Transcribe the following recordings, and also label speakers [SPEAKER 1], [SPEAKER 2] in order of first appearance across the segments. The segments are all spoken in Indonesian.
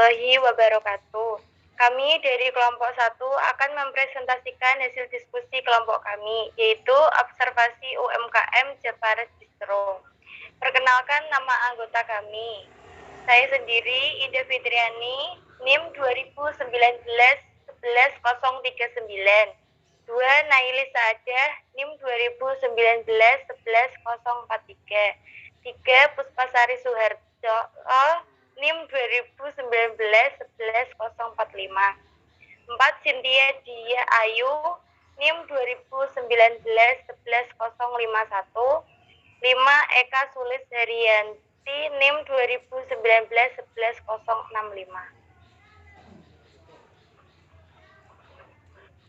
[SPEAKER 1] warahmatullahi wabarakatuh. Kami dari kelompok 1 akan mempresentasikan hasil diskusi kelompok kami, yaitu observasi UMKM Japares Distro. Perkenalkan nama anggota kami. Saya sendiri, Ida Fitriani, NIM 2019-11039. 2. Naili Saadah, NIM 2019-11043. 3. Puspasari Suharjo, NIM 2019-11045. 4. Cynthia Dia Ayu, NIM 2019-11051. 5. Eka Sulis Herianti, NIM 2019-11065.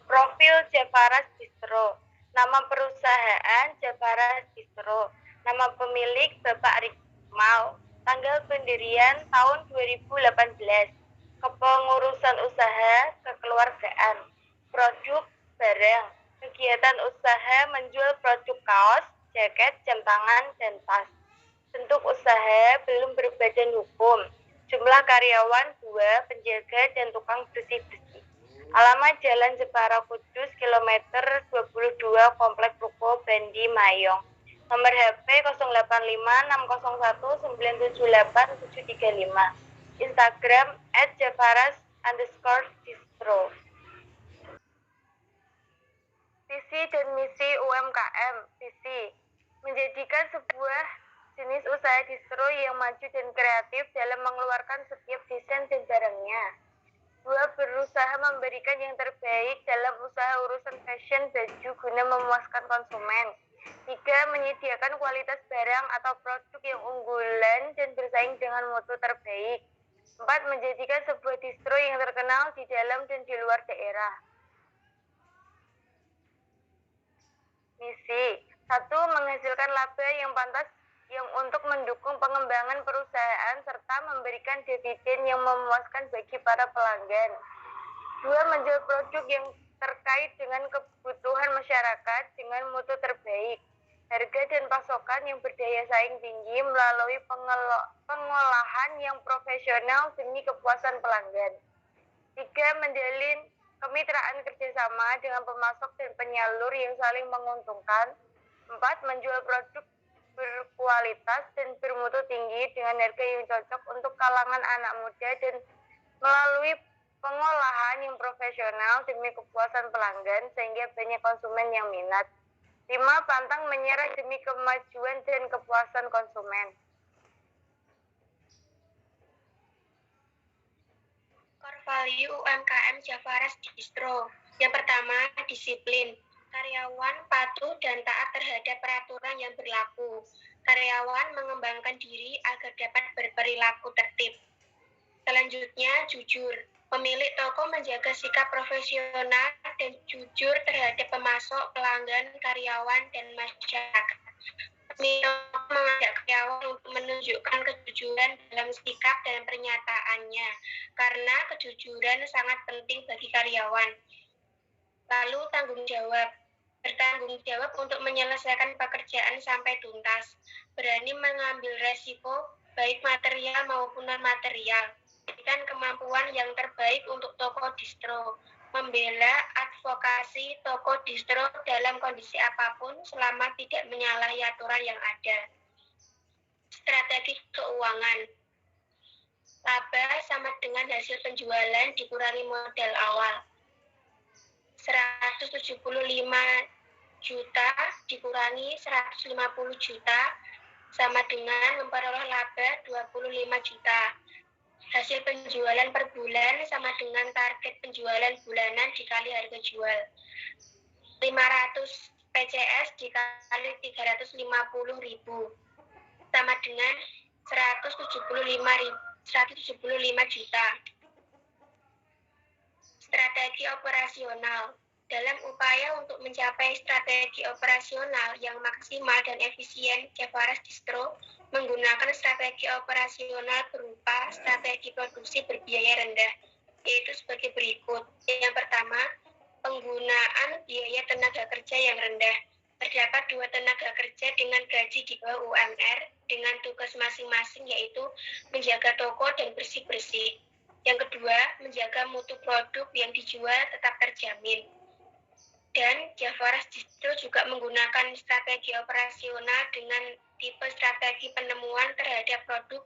[SPEAKER 1] Profil Japares Distro. Nama perusahaan Japares Distro. Nama pemilik Bapak Rikmal. Tanggal pendirian tahun 2018. Kepengurusan usaha kekeluargaan. Produk barang. Kegiatan usaha menjual produk kaos, jaket, jam tangan, dan tas. Bentuk usaha belum berbadan hukum. Jumlah karyawan 2, penjaga dan tukang bersih-bersih. Alamat Jalan Jepara Kudus, kilometer 22, Komplek Ruko Bandi Mayong. Nomor HP 085601978735. Instagram @japaras_distro. Visi dan misi UMKM. Visi: menjadikan sebuah jenis usaha distro yang maju dan kreatif dalam mengeluarkan setiap desain dan barangnya. 2. Berusaha memberikan yang terbaik dalam usaha urusan fashion baju guna memuaskan konsumen. 3. Menyediakan kualitas barang atau produk yang unggulan dan bersaing dengan mutu terbaik. 4. Menjadikan sebuah distro yang terkenal di dalam dan di luar daerah. Misi: 1. Menghasilkan laba yang pantas yang untuk mendukung pengembangan perusahaan serta memberikan dividen yang memuaskan bagi para pelanggan. 2. Menjual produk yang terkait dengan kebutuhan masyarakat dengan mutu terbaik, harga dan pasokan yang berdaya saing tinggi melalui pengolahan yang profesional demi kepuasan pelanggan. 3. Menjalin kemitraan kerjasama dengan pemasok dan penyalur yang saling menguntungkan. 4. Menjual produk berkualitas dan bermutu tinggi dengan harga yang cocok untuk kalangan anak muda dan melalui pengolahan yang profesional demi kepuasan pelanggan sehingga banyak konsumen yang minat. 5. Pantang menyerah demi kemajuan dan kepuasan konsumen.
[SPEAKER 2] Core value UMKM Japares Distro. Yang pertama, disiplin. Karyawan patuh dan taat terhadap peraturan yang berlaku. Karyawan mengembangkan diri agar dapat berperilaku tertib. Selanjutnya, jujur. Pemilik toko menjaga sikap profesional dan jujur terhadap pemasok, pelanggan, karyawan, dan masyarakat. Pemilik toko mengajak karyawan untuk menunjukkan kejujuran dalam sikap dan pernyataannya, karena kejujuran sangat penting bagi karyawan. Lalu, tanggung jawab. Bertanggung jawab untuk menyelesaikan pekerjaan sampai tuntas. Berani mengambil resiko, baik material maupun non-material. Berikan kemampuan yang terbaik untuk toko distro. Membela advokasi toko distro dalam kondisi apapun selama tidak menyalahi aturan yang ada. Strategi keuangan. Laba sama dengan hasil penjualan dikurangi modal awal. 175 juta dikurangi 150 juta sama dengan memperoleh laba 25 juta. Hasil penjualan per bulan sama dengan target penjualan bulanan dikali harga jual. 500 PCS dikali 350.000 sama dengan 175 juta. Strategi operasional. Dalam upaya untuk mencapai strategi operasional yang maksimal dan efisien, Japares Distro menggunakan strategi operasional berupa strategi produksi berbiaya rendah, yaitu sebagai berikut. Yang pertama, penggunaan biaya tenaga kerja yang rendah. Terdapat 2 tenaga kerja dengan gaji di bawah UMR dengan tugas masing-masing, yaitu menjaga toko dan bersih-bersih. Yang kedua, menjaga mutu produk yang dijual tetap terjamin. Dan Javaras Distro juga menggunakan strategi operasional dengan tipe strategi penemuan terhadap produk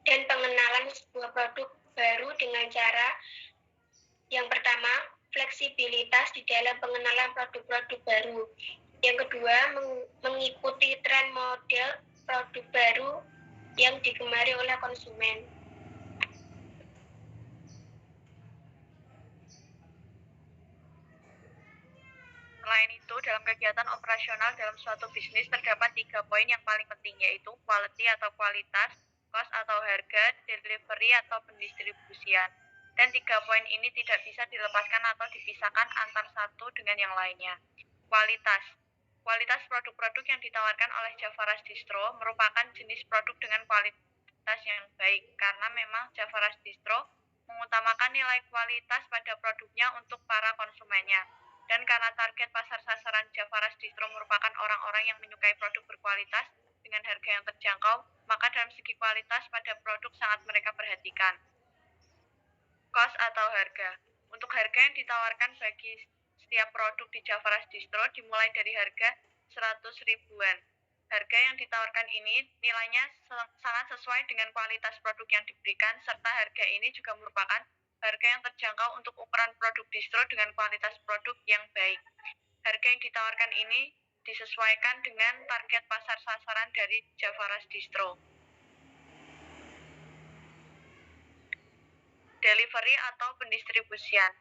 [SPEAKER 2] dan pengenalan sebuah produk baru dengan cara yang pertama, fleksibilitas di dalam pengenalan produk-produk baru. Yang kedua, mengikuti tren model produk baru yang digemari oleh konsumen.
[SPEAKER 3] Selain itu, dalam kegiatan operasional dalam suatu bisnis terdapat 3 poin yang paling penting, yaitu quality atau kualitas, cost atau harga, delivery atau pendistribusian. Dan 3 poin ini tidak bisa dilepaskan atau dipisahkan antar satu dengan yang lainnya. Kualitas. Kualitas produk-produk yang ditawarkan oleh Javaras Distro merupakan jenis produk dengan kualitas yang baik, karena memang Javaras Distro mengutamakan nilai kualitas pada produknya untuk para konsumennya. Dan karena target pasar sasaran Javaras Distro merupakan orang-orang yang menyukai produk berkualitas dengan harga yang terjangkau, maka dalam segi kualitas pada produk sangat mereka perhatikan. Cost atau harga. Untuk harga yang ditawarkan bagi setiap produk di Javaras Distro dimulai dari harga 100 ribuan. Harga yang ditawarkan ini nilainya sangat sesuai dengan kualitas produk yang diberikan, serta harga ini juga merupakan harga yang terjangkau untuk ukuran produk distro dengan kualitas produk yang baik. Harga yang ditawarkan ini disesuaikan dengan target pasar sasaran dari Javaras Distro. Delivery atau pendistribusian.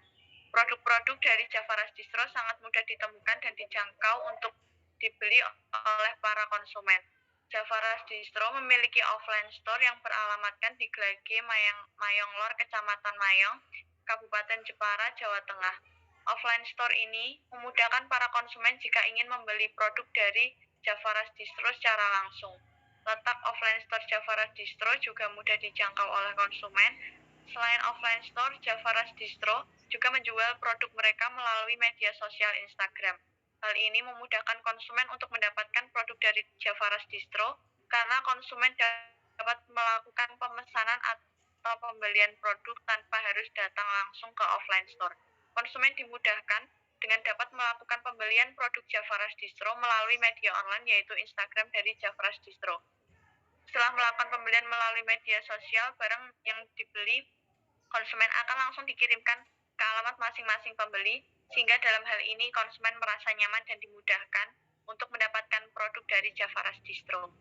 [SPEAKER 3] Produk-produk dari Javaras Distro sangat mudah ditemukan dan dijangkau untuk dibeli oleh para konsumen. Javaras Distro memiliki offline store yang beralamatkan di Glage Mayonglor, Kecamatan Mayong, Kabupaten Jepara, Jawa Tengah. Offline store ini memudahkan para konsumen jika ingin membeli produk dari Javaras Distro secara langsung. Letak offline store Javaras Distro juga mudah dijangkau oleh konsumen. Selain offline store, Javaras Distro juga menjual produk mereka melalui media sosial Instagram. Hal ini memudahkan konsumen untuk mendapatkan produk dari Javaras Distro karena konsumen dapat melakukan pemesanan atau pembelian produk tanpa harus datang langsung ke offline store. Konsumen dimudahkan dengan dapat melakukan pembelian produk Javaras Distro melalui media online yaitu Instagram dari Javaras Distro. Setelah melakukan pembelian melalui media sosial, barang yang dibeli konsumen akan langsung dikirimkan ke alamat masing-masing pembeli, sehingga dalam hal ini konsumen merasa nyaman dan dimudahkan untuk mendapatkan produk dari Javaras Distro.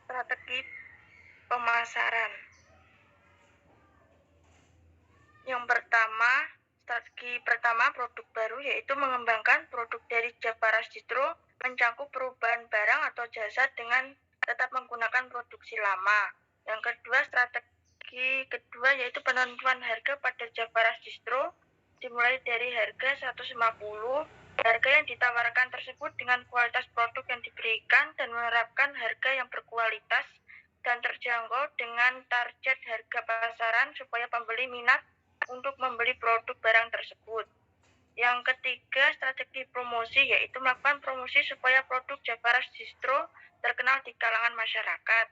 [SPEAKER 1] Strategi pemasaran. Strategi pertama produk baru yaitu mengembangkan produk dari Javaras Distro mencakup perubahan barang atau jasa dengan tetap menggunakan produksi lama. Yang kedua, strategi kedua yaitu penentuan harga pada Javaras Distro dimulai dari harga 150. Harga yang ditawarkan tersebut dengan kualitas produk yang diberikan dan menerapkan harga yang berkualitas dan terjangkau dengan target harga pasaran supaya pembeli minat untuk membeli produk barang tersebut. Yang ketiga, strategi promosi yaitu melakukan promosi supaya produk Javaras Distro terkenal di kalangan masyarakat.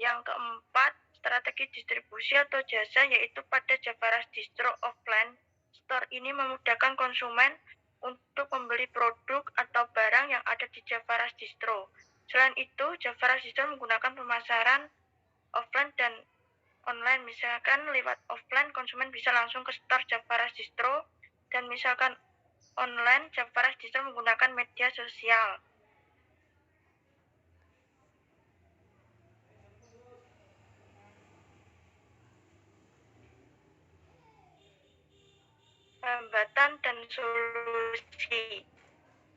[SPEAKER 1] Yang keempat, strategi distribusi atau jasa yaitu pada Javaras Distro offline store ini memudahkan konsumen untuk membeli produk atau barang yang ada di Javaras Distro. Selain itu, Javaras Distro menggunakan pemasaran offline dan online. Misalkan lewat offline konsumen bisa langsung ke store Javaras Distro, dan misalkan online Javaras Distro menggunakan media sosial. Hambatan dan solusi.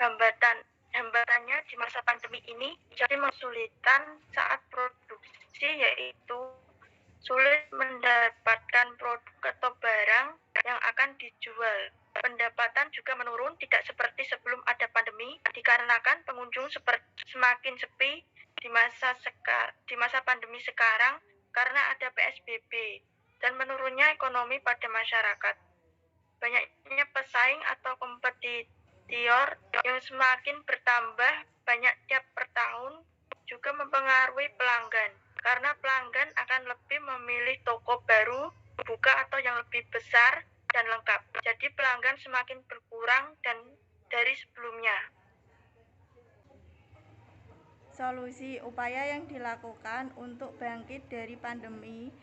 [SPEAKER 1] Hambatannya di masa pandemi ini jadi kesulitan saat produksi, yaitu sulit mendapatkan produk atau barang yang akan dijual. Pendapatan juga menurun, tidak seperti sebelum ada pandemi, dikarenakan pengunjung semakin sepi di masa pandemi sekarang karena ada PSBB dan menurunnya ekonomi pada masyarakat.
[SPEAKER 4] Banyaknya pesaing atau kompetitor yang semakin bertambah banyak tiap per tahun juga mempengaruhi pelanggan, karena pelanggan akan lebih memilih toko baru, buka atau yang lebih besar dan lengkap. Jadi pelanggan semakin berkurang dan dari sebelumnya.
[SPEAKER 5] Solusi upaya yang dilakukan untuk bangkit dari pandemi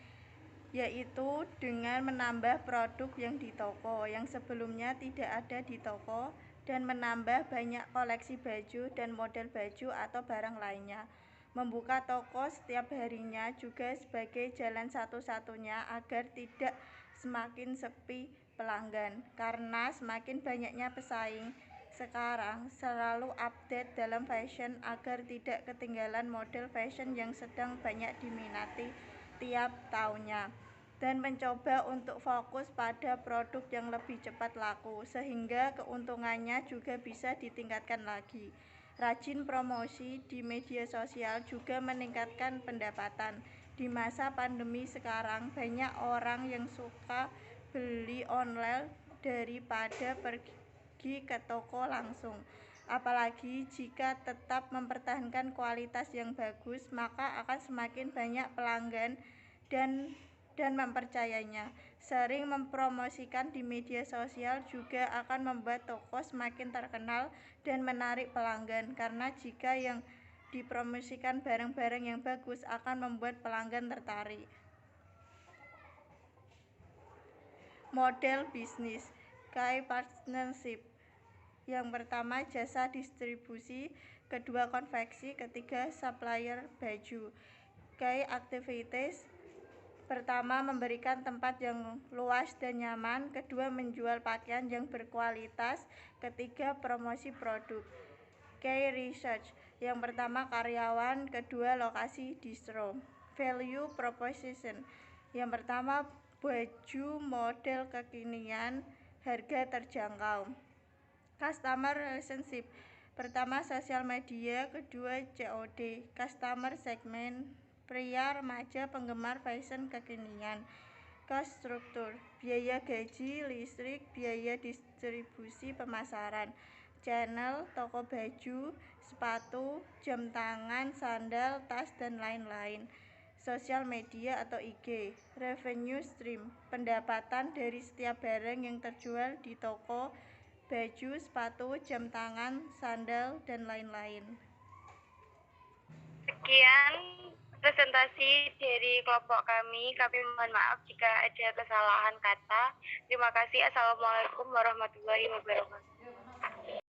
[SPEAKER 5] yaitu dengan menambah produk yang di toko yang sebelumnya tidak ada di toko dan menambah banyak koleksi baju dan model baju atau barang lainnya. Membuka toko setiap harinya juga sebagai jalan satu-satunya agar tidak semakin sepi pelanggan, karena semakin banyaknya pesaing sekarang selalu update dalam fashion agar tidak ketinggalan model fashion yang sedang banyak diminati tiap tahunnya, dan mencoba untuk fokus pada produk yang lebih cepat laku sehingga keuntungannya juga bisa ditingkatkan lagi. Rajin promosi di media sosial juga meningkatkan pendapatan. Di masa pandemi sekarang banyak orang yang suka beli online daripada pergi ke toko langsung. Apalagi jika tetap mempertahankan kualitas yang bagus, maka akan semakin banyak pelanggan dan mempercayainya. Sering mempromosikan di media sosial juga akan membuat toko semakin terkenal dan menarik pelanggan, karena jika yang dipromosikan barang-barang yang bagus akan membuat pelanggan tertarik. Model bisnis key partnership. Yang pertama jasa distribusi, kedua konveksi, ketiga supplier baju. Key activities. Pertama, memberikan tempat yang luas dan nyaman, kedua menjual pakaian yang berkualitas, ketiga promosi produk. Key research. Yang pertama karyawan, kedua lokasi distro. Value proposition. Yang pertama baju model kekinian, harga terjangkau. Customer relationship. Pertama sosial media, kedua COD. Customer segment, pria remaja penggemar fashion kekinian. Cost struktur, biaya gaji, listrik, biaya distribusi pemasaran. Channel, toko baju, sepatu, jam tangan, sandal, tas, dan lain-lain. Sosial media atau IG. Revenue stream, pendapatan dari setiap barang yang terjual di toko baju, sepatu, jam tangan, sandal, dan lain-lain.
[SPEAKER 1] Sekian presentasi dari kelompok kami. Kami mohon maaf jika ada kesalahan kata. Terima kasih. Assalamualaikum warahmatullahi wabarakatuh.